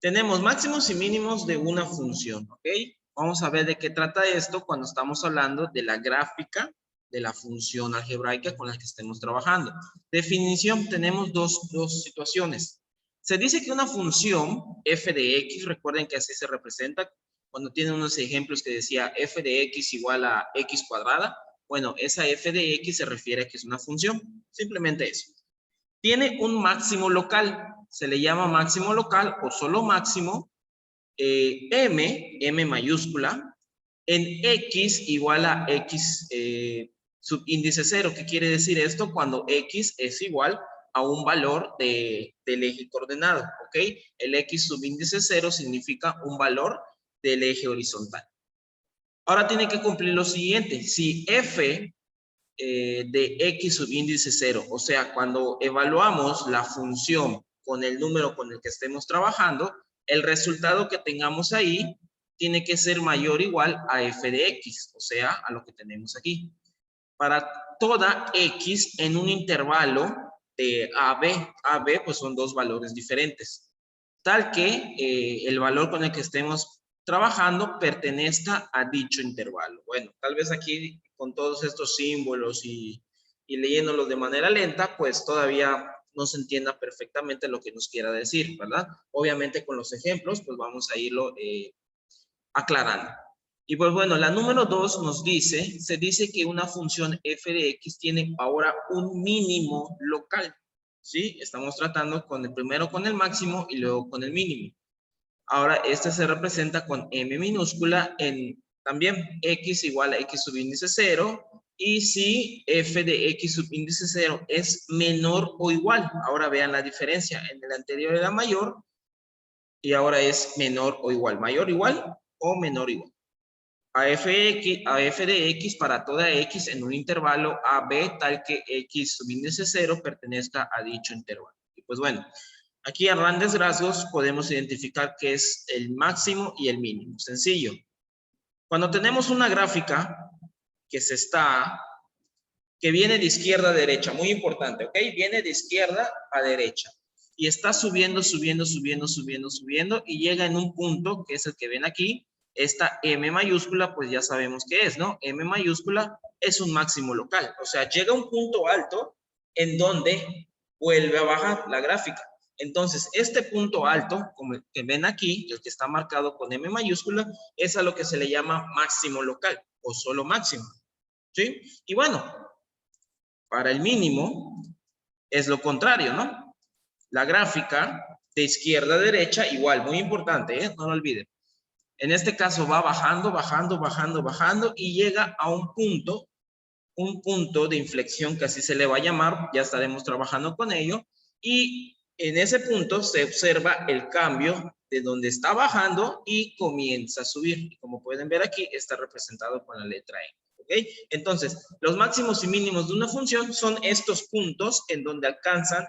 Tenemos máximos y mínimos de una función, ¿ok? Vamos a ver de qué trata esto cuando estamos hablando de la gráfica de la función algebraica con la que estemos trabajando. Definición, tenemos dos situaciones. Se dice que una función f de x, recuerden que así se representa, cuando tienen unos ejemplos que decía f de x igual a x cuadrada, bueno, esa f de x se refiere a que es una función, simplemente eso. Tiene un máximo local, se le llama máximo local o solo máximo, m mayúscula, en x igual a x subíndice 0. ¿Qué quiere decir esto? Cuando x es igual a un valor del eje coordenado, ¿ok? El x subíndice 0 significa un valor del eje horizontal. Ahora tiene que cumplir lo siguiente. Si f de x subíndice 0, o sea, cuando evaluamos la función con el número con el que estemos trabajando, el resultado que tengamos ahí tiene que ser mayor o igual a f de x, o sea, a lo que tenemos aquí. Para toda x en un intervalo de a b pues son dos valores diferentes, tal que el valor con el que estemos trabajando pertenezca a dicho intervalo. Bueno, tal vez aquí con todos estos símbolos y leyéndolos de manera lenta, pues todavía no se entienda perfectamente lo que nos quiera decir, ¿verdad? Obviamente con los ejemplos, pues vamos a irlo aclarando. Y pues bueno, la número 2 nos dice, se dice que una función f de x tiene ahora un mínimo local, ¿sí? Estamos tratando con el primero con el máximo y luego con el mínimo. Ahora, este se representa con m minúscula en también x igual a x subíndice 0. Y si f de x subíndice 0 es menor o igual, ahora vean la diferencia. En el anterior era mayor y ahora es menor o igual. Mayor igual o menor igual. A f de x para toda x en un intervalo AB tal que x subíndice 0 pertenezca a dicho intervalo. Y pues bueno, aquí a grandes rasgos podemos identificar qué es el máximo y el mínimo. Sencillo. Cuando tenemos una gráfica que viene de izquierda a derecha, muy importante, ¿ok? Viene de izquierda a derecha. Y está subiendo, subiendo, subiendo, subiendo, subiendo y llega en un punto, que es el que ven aquí. Esta M mayúscula, pues ya sabemos qué es, ¿no? M mayúscula es un máximo local. O sea, llega a un punto alto en donde vuelve a bajar la gráfica. Entonces, este punto alto, como el que ven aquí, el que está marcado con M mayúscula, es a lo que se le llama máximo local o solo máximo. ¿Sí? Y bueno, para el mínimo es lo contrario, ¿no? La gráfica de izquierda a derecha, igual, muy importante, ¿eh? No lo olviden. En este caso va bajando, bajando, bajando, bajando y llega a un punto de inflexión que así se le va a llamar, ya estaremos trabajando con ello, y en ese punto se observa el cambio de donde está bajando y comienza a subir. Y como pueden ver aquí, está representado con la letra E. ¿Okay? Entonces, los máximos y mínimos de una función son estos puntos en donde alcanzan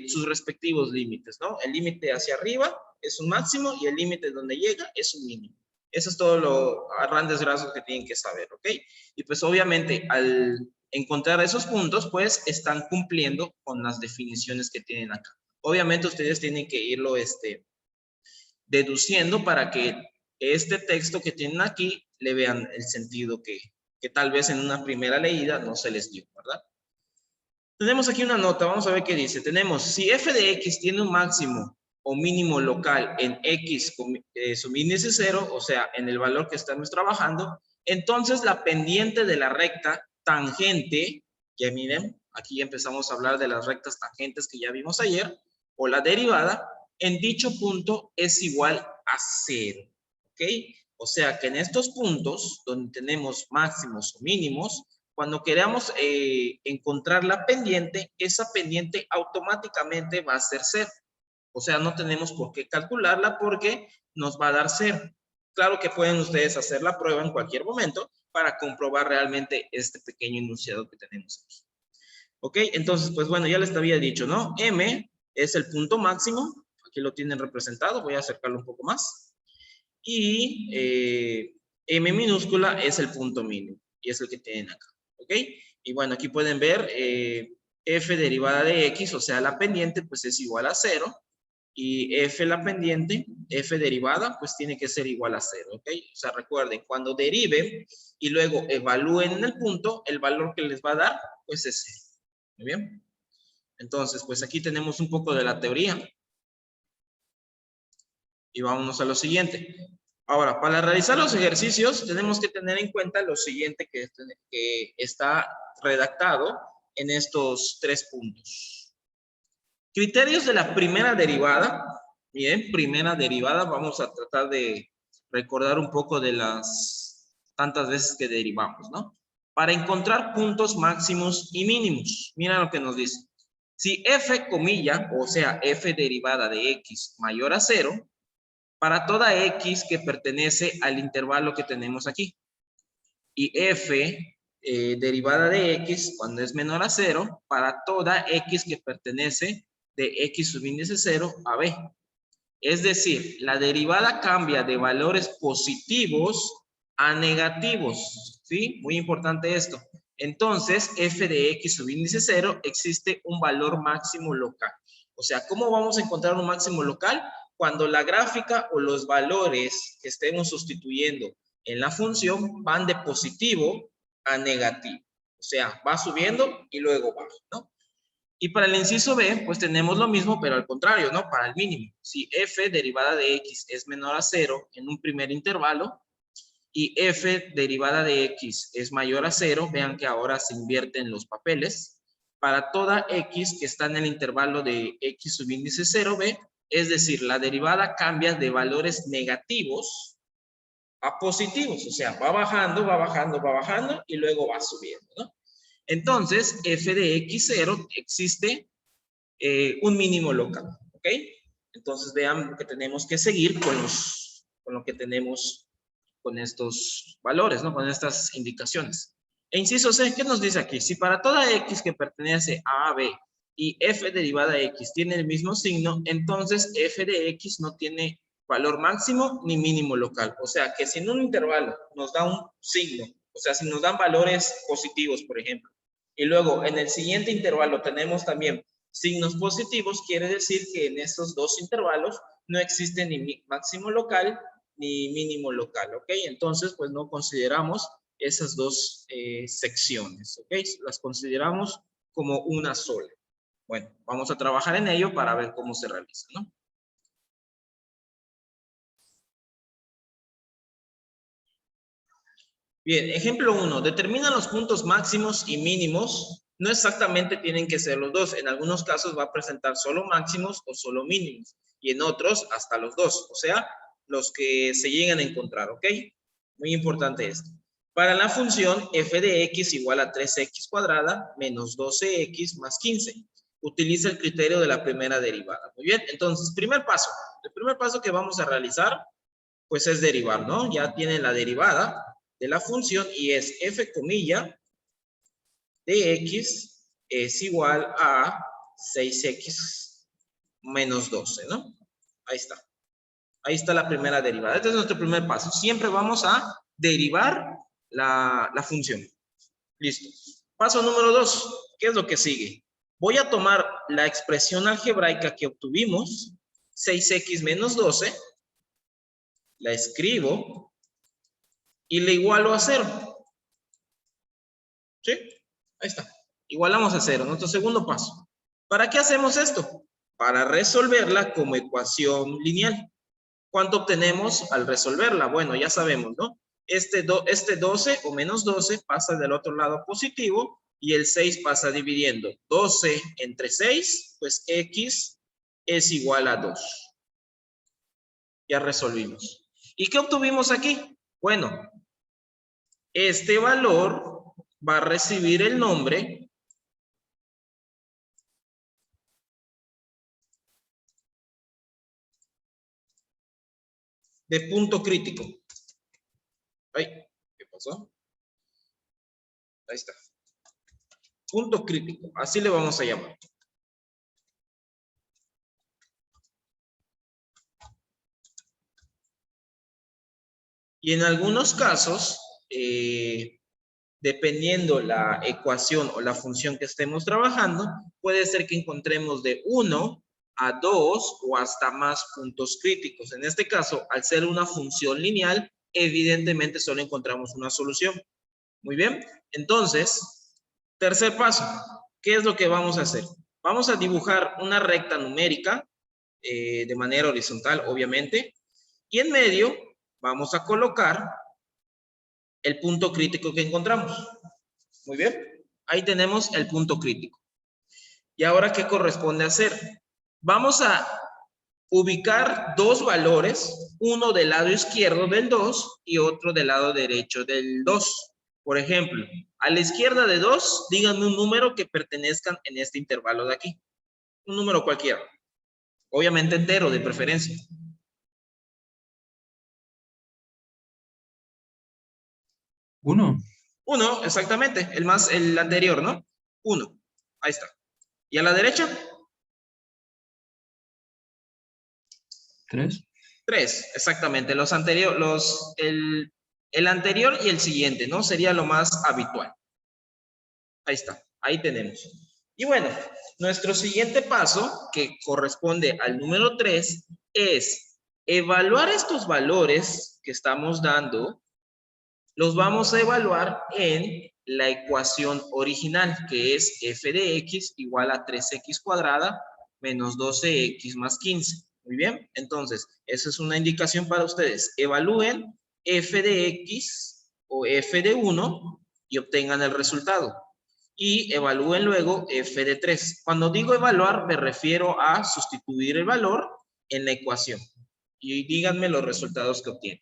sus respectivos límites, ¿no? El límite hacia arriba es un máximo y el límite donde llega es un mínimo. Eso es todo lo a grandes rasgos que tienen que saber, ¿ok? Y pues obviamente al encontrar esos puntos, pues están cumpliendo con las definiciones que tienen acá. Obviamente ustedes tienen que irlo deduciendo para que este texto que tienen aquí le vean el sentido que tal vez en una primera leída no se les dio, ¿verdad? Tenemos aquí una nota, vamos a ver qué dice. Tenemos, si f de x tiene un máximo o mínimo local en x subíndice 0, o sea, en el valor que estamos trabajando, entonces la pendiente de la recta tangente, ya miren, aquí empezamos a hablar de las rectas tangentes que ya vimos ayer, o la derivada, en dicho punto es igual a 0, ¿ok? O sea que en estos puntos, donde tenemos máximos o mínimos, cuando queramos encontrar la pendiente, esa pendiente automáticamente va a ser 0. O sea, no tenemos por qué calcularla porque nos va a dar 0. Claro que pueden ustedes hacer la prueba en cualquier momento para comprobar realmente este pequeño enunciado que tenemos aquí. ¿Ok? Entonces, pues bueno, ya les había dicho, ¿no? M es el punto máximo. Aquí lo tienen representado. Voy a acercarlo un poco más. Y M minúscula es el punto mínimo. Y es el que tienen acá. ¿Ok? Y bueno, aquí pueden ver f derivada de x, o sea, la pendiente, pues es igual a 0. y f la pendiente, f derivada, pues tiene que ser igual a 0, ¿ok? O sea, recuerden, cuando deriven y luego evalúen en el punto, el valor que les va a dar, pues es 0. ¿Muy bien? Entonces, pues aquí tenemos un poco de la teoría. Y vámonos a lo siguiente. Ahora, para realizar los ejercicios, tenemos que tener en cuenta lo siguiente que está redactado en estos 3 puntos. Criterios de la primera derivada. Bien, primera derivada, vamos a tratar de recordar un poco de las tantas veces que derivamos, ¿no? Para encontrar puntos máximos y mínimos. Mira lo que nos dice. Si f, comilla, o sea, f derivada de x mayor a 0, para toda x que pertenece al intervalo que tenemos aquí. Y f derivada de x cuando es menor a 0 para toda x que pertenece de x subíndice 0 a b. Es decir, la derivada cambia de valores positivos a negativos. ¿Sí? Muy importante esto. Entonces, f de x subíndice 0 existe un valor máximo local. O sea, ¿cómo vamos a encontrar un máximo local? Cuando la gráfica o los valores que estemos sustituyendo en la función van de positivo a negativo. O sea, va subiendo y luego baja, ¿no? Y para el inciso B, pues tenemos lo mismo, pero al contrario, ¿no? Para el mínimo. Si f derivada de x es menor a 0 en un primer intervalo y f derivada de x es mayor a 0, vean que ahora se invierten los papeles. Para toda x que está en el intervalo de x subíndice 0b, es decir, la derivada cambia de valores negativos a positivos. O sea, va bajando, va bajando, va bajando y luego va subiendo, ¿no? Entonces, f de x0 existe un mínimo local, ¿ok? Entonces vean que tenemos que seguir con lo que tenemos con estos valores, ¿no? Con estas indicaciones. E inciso C, ¿qué nos dice aquí? Si para toda x que pertenece a A, B y f derivada de x tiene el mismo signo, entonces f de x no tiene valor máximo ni mínimo local. O sea, que si en un intervalo nos da un signo, o sea, si nos dan valores positivos, por ejemplo, y luego en el siguiente intervalo tenemos también signos positivos, quiere decir que en estos dos intervalos no existe ni máximo local ni mínimo local, ¿ok? Entonces, pues no consideramos esas dos secciones, ¿ok? Las consideramos como una sola. Bueno, vamos a trabajar en ello para ver cómo se realiza, ¿no? Bien, ejemplo 1. Determina los puntos máximos y mínimos. No exactamente tienen que ser los dos. En algunos casos va a presentar solo máximos o solo mínimos. Y en otros hasta los dos. O sea, los que se llegan a encontrar, ¿ok? Muy importante esto. Para la función f de x igual a 3x cuadrada menos 12x más 15. Utiliza el criterio de la primera derivada. Muy bien, entonces, primer paso. El primer paso que vamos a realizar, pues es derivar, ¿no? Ya tiene la derivada de la función y es f comilla de x es igual a 6x menos 12, ¿no? Ahí está. Ahí está la primera derivada. Este es nuestro primer paso. Siempre vamos a derivar la función. Listo. Paso número 2. ¿Qué es lo que sigue? Voy a tomar la expresión algebraica que obtuvimos, 6x menos 12, la escribo y le igualo a 0. ¿Sí? Ahí está. Igualamos a 0. Nuestro segundo paso. ¿Para qué hacemos esto? Para resolverla como ecuación lineal. ¿Cuánto obtenemos al resolverla? Bueno, ya sabemos, ¿no? Este 12 o menos 12 pasa del otro lado positivo y el 6 pasa dividiendo. 12 entre 6, pues x es igual a 2. Ya resolvimos. ¿Y qué obtuvimos aquí? Bueno, este valor va a recibir el nombre de punto crítico. Ay, ¿qué pasó? Ahí está. Punto crítico, así le vamos a llamar. Y en algunos casos, dependiendo la ecuación o la función que estemos trabajando, puede ser que encontremos de 1 a 2 o hasta más puntos críticos. En este caso, al ser una función lineal, evidentemente solo encontramos una solución. Muy bien, entonces, tercer paso, ¿qué es lo que vamos a hacer? Vamos a dibujar una recta numérica de manera horizontal, obviamente, y en medio vamos a colocar el punto crítico que encontramos. Muy bien, ahí tenemos el punto crítico. ¿Y ahora qué corresponde hacer? Vamos a ubicar dos valores, uno del lado izquierdo del 2 y otro del lado derecho del 2. Por ejemplo, a la izquierda de 2, díganme un número que pertenezcan en este intervalo de aquí. Un número cualquiera. Obviamente entero, de preferencia. 1. 1, exactamente. El anterior, ¿no? 1. Ahí está. ¿Y a la derecha? 3. 3, exactamente. El anterior y el siguiente, ¿no? Sería lo más habitual. Ahí está, ahí tenemos. Y bueno, nuestro siguiente paso, que corresponde al número 3, es evaluar estos valores que estamos dando, los vamos a evaluar en la ecuación original, que es f de x igual a 3x cuadrada menos 12x más 15. Muy bien, entonces, esa es una indicación para ustedes. Evalúen f de x o f de 1 y obtengan el resultado. Y evalúen luego f de 3. Cuando digo evaluar, me refiero a sustituir el valor en la ecuación. Y díganme los resultados que obtienen.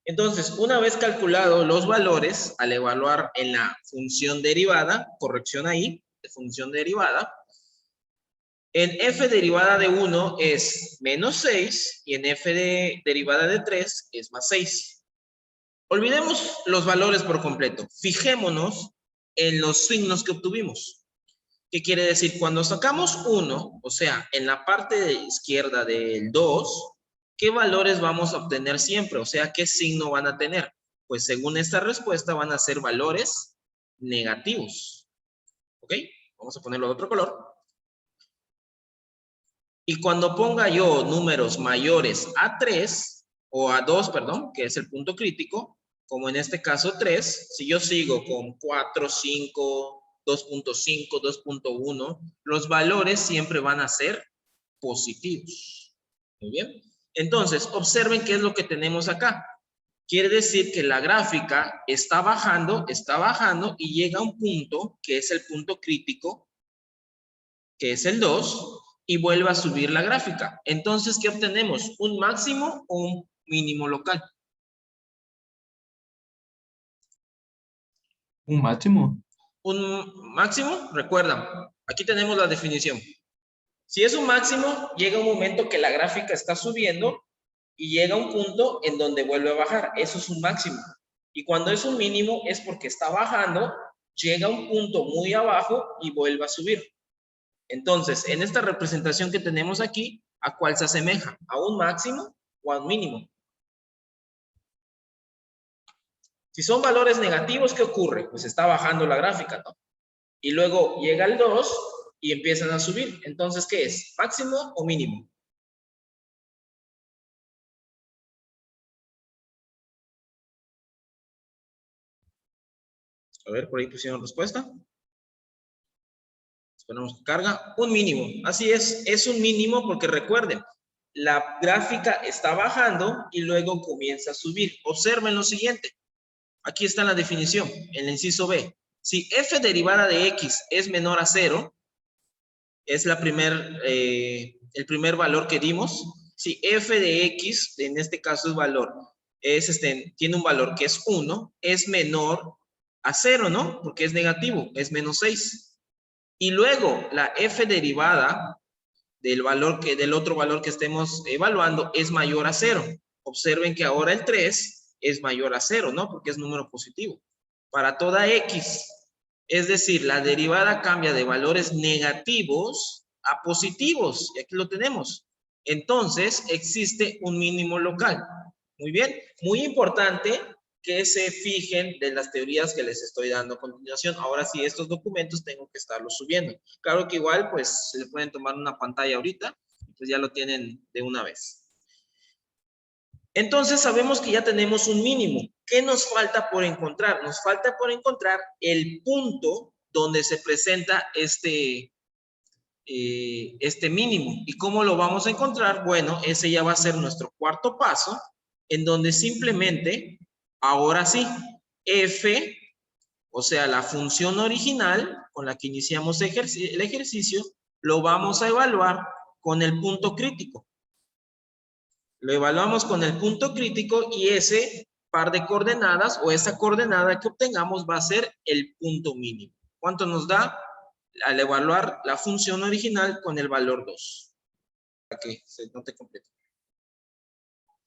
Entonces, una vez calculados los valores, al evaluar en la función derivada, corrección ahí, de función derivada, en f derivada de 1 es menos 6 y en f de derivada de 3 es más 6. Olvidemos los valores por completo. Fijémonos en los signos que obtuvimos. ¿Qué quiere decir? Cuando sacamos 1, o sea, en la parte de izquierda del 2, ¿qué valores vamos a obtener siempre? O sea, ¿qué signo van a tener? Pues según esta respuesta van a ser valores negativos. ¿Ok? Vamos a ponerlo de otro color. Y cuando ponga yo números mayores a 3, o a 2, perdón, que es el punto crítico, como en este caso 3, si yo sigo con 4, 5, 2.5, 2.1, los valores siempre van a ser positivos. Muy bien. Entonces, observen qué es lo que tenemos acá. Quiere decir que la gráfica está bajando y llega a un punto que es el punto crítico, que es el 2, y vuelve a subir la gráfica. Entonces, ¿qué obtenemos? ¿Un máximo o un mínimo local? Un máximo. Un máximo, recuerdan, aquí tenemos la definición. Si es un máximo, llega un momento que la gráfica está subiendo y llega un punto en donde vuelve a bajar. Eso es un máximo. Y cuando es un mínimo es porque está bajando, llega a un punto muy abajo y vuelve a subir. Entonces, en esta representación que tenemos aquí, ¿a cuál se asemeja? ¿A un máximo o a un mínimo? Si son valores negativos, ¿qué ocurre? Pues está bajando la gráfica, ¿no? Y luego llega el 2 y empiezan a subir. Entonces, ¿qué es? ¿Máximo o mínimo? A ver, por ahí pusieron respuesta. Esperamos que carga. Un mínimo. Así es un mínimo porque recuerden, la gráfica está bajando y luego comienza a subir. Observen lo siguiente. Aquí está la definición, en el inciso B. Si f derivada de x es menor a 0, es el primer valor que dimos. Si f de x, en este caso es valor, tiene un valor que es 1, es menor a 0, ¿no? Porque es negativo, es menos 6. Y luego la f derivada del otro valor que estemos evaluando es mayor a 0. Observen que ahora el 3 es mayor a 0, ¿no? Porque es número positivo. Para toda x, es decir, la derivada cambia de valores negativos a positivos. Y aquí lo tenemos. Entonces, existe un mínimo local. Muy bien. Muy importante que se fijen de las teorías que les estoy dando a continuación. Ahora sí, estos documentos tengo que estarlos subiendo. Claro que igual, pues, se le pueden tomar una pantalla ahorita, pues ya lo tienen de una vez. Entonces, sabemos que ya tenemos un mínimo. ¿Qué nos falta por encontrar? Nos falta por encontrar el punto donde se presenta este mínimo. ¿Y cómo lo vamos a encontrar? Bueno, ese ya va a ser nuestro cuarto paso, en donde simplemente, ahora sí, f, o sea, la función original con la que iniciamos el ejercicio, lo vamos a evaluar con el punto crítico. Lo evaluamos con el punto crítico y ese par de coordenadas o esa coordenada que obtengamos va a ser el punto mínimo. ¿Cuánto nos da? Al evaluar la función original con el valor 2. Para que se note completo.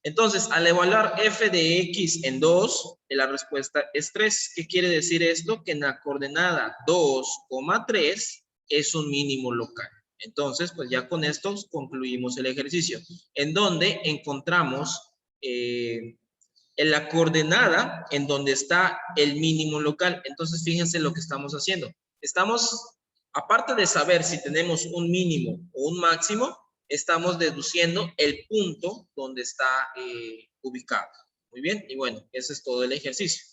Entonces, al evaluar f de x en 2, la respuesta es 3. ¿Qué quiere decir esto? Que en la coordenada 2,3 es un mínimo local. Entonces, pues ya con esto concluimos el ejercicio, en donde encontramos en la coordenada en donde está el mínimo local. Entonces, fíjense lo que estamos haciendo. Estamos, aparte de saber si tenemos un mínimo o un máximo, estamos deduciendo el punto donde está ubicado. Muy bien, y bueno, ese es todo el ejercicio.